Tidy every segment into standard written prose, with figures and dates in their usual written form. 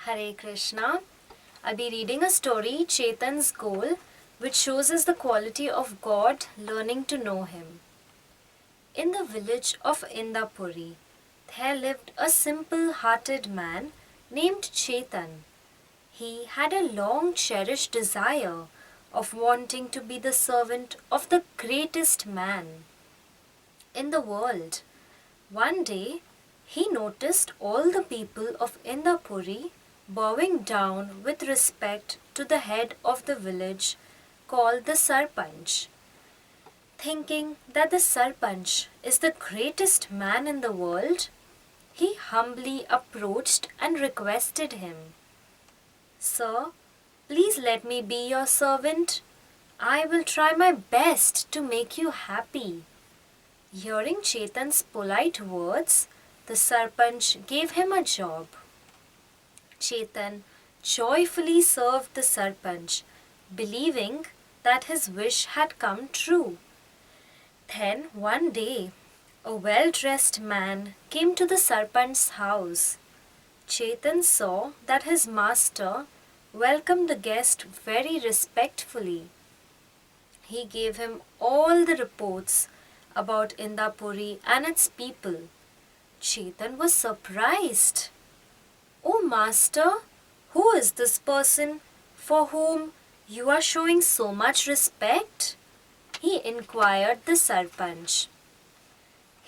Hare Krishna. I'll be reading a story, Chetan's Goal, which shows us the quality of God, learning to know Him. In the village of Indapuri, there lived a simple hearted man named Chetan. He had a long cherished desire of wanting to be the servant of the greatest man in the world. One day, he noticed all the people of Indapuri bowing down with respect to the head of the village called the Sarpanch. Thinking that the Sarpanch is the greatest man in the world, he humbly approached and requested him, "Sir, please let me be your servant. I will try my best to make you happy." Hearing Chetan's polite words, the Sarpanch gave him a job. Chetan joyfully served the Sarpanch, believing that his wish had come true. Then one day, a well dressed man came to the Sarpanch's house. Chetan saw that his master welcomed the guest very respectfully. He gave him all the reports about Indapuri and its people. Chetan was surprised. "Oh, master, who is this person for whom you are showing so much respect?" he inquired the Sarpanch.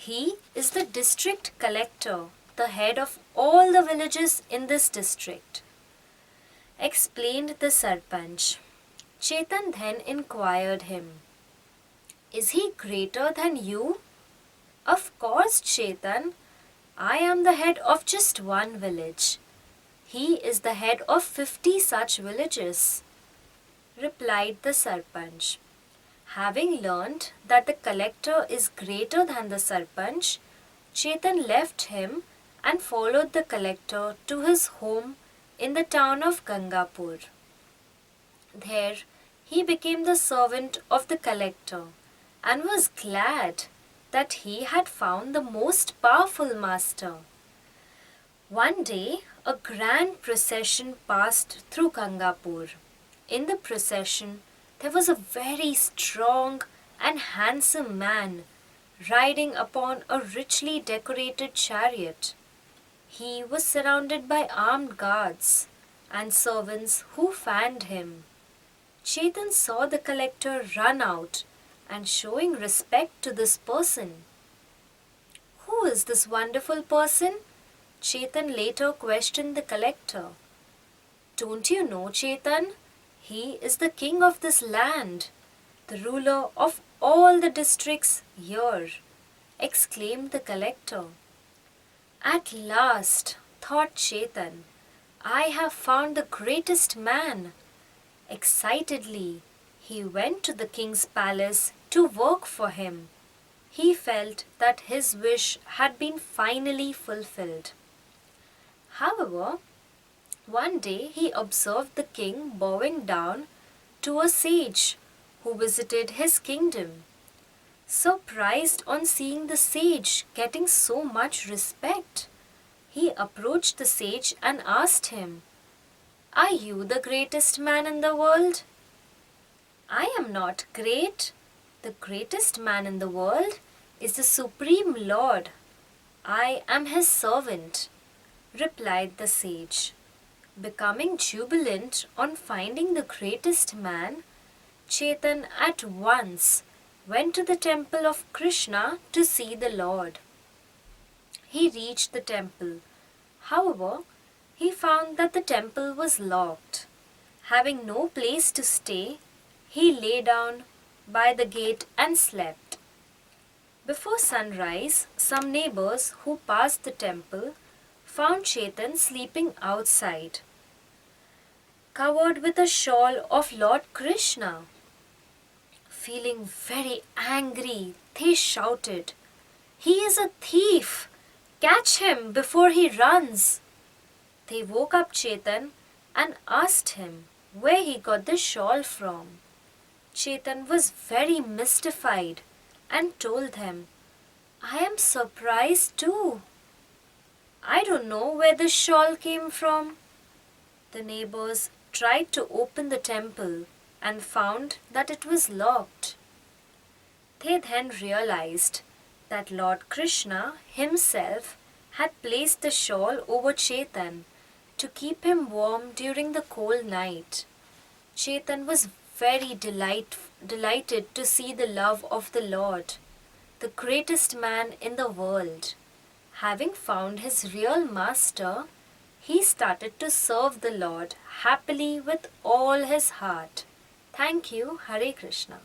"He is the district collector, the head of all the villages in this district," explained the Sarpanch. Chetan then inquired him, "Is he greater than you?" "Of course, Chetan. I am the head of just one village. He is the head of 50 such villages," replied the Sarpanch. Having learned that the collector is greater than the Sarpanch, Chetan left him and followed the collector to his home in the town of Gangapur. There, he became the servant of the collector and was glad that he had found the most powerful master. One day, a grand procession passed through Gangapur. In the procession, there was a very strong and handsome man riding upon a richly decorated chariot. He was surrounded by armed guards and servants who fanned him. Chetan saw the collector run out and showing respect to this person. "Who is this wonderful person?" Chetan later questioned the collector. "Don't you know, Chetan? He is the king of this land, the ruler of all the districts here," exclaimed the collector. "At last," thought Chetan, "I have found the greatest man." Excitedly, he went to the king's palace to work for him. He felt that his wish had been finally fulfilled. However, one day he observed the king bowing down to a sage who visited his kingdom. Surprised on seeing the sage getting so much respect, he approached the sage and asked him, "Are you the greatest man in the world?" "I am not great. The greatest man in the world is the Supreme Lord. I am his servant," replied the sage. Becoming jubilant on finding the greatest man, Chetan at once went to the temple of Krishna to see the Lord. He reached the temple. However, he found that the temple was locked. Having no place to stay, he lay down by the gate and slept. Before sunrise, some neighbors who passed the temple found Chetan sleeping outside, covered with a shawl of Lord Krishna. Feeling very angry, they shouted, "He is a thief! Catch him before he runs!" They woke up Chetan and asked him where he got the shawl from. Chetan was very mystified and told them, "I am surprised too. I don't know where the shawl came from." The neighbors tried to open the temple and found that it was locked. They then realized that Lord Krishna himself had placed the shawl over Chetan to keep him warm during the cold night. Chetan was very delighted to see the love of the Lord, the greatest man in the world. Having found his real master, he started to serve the Lord happily with all his heart. Thank you, Hare Krishna.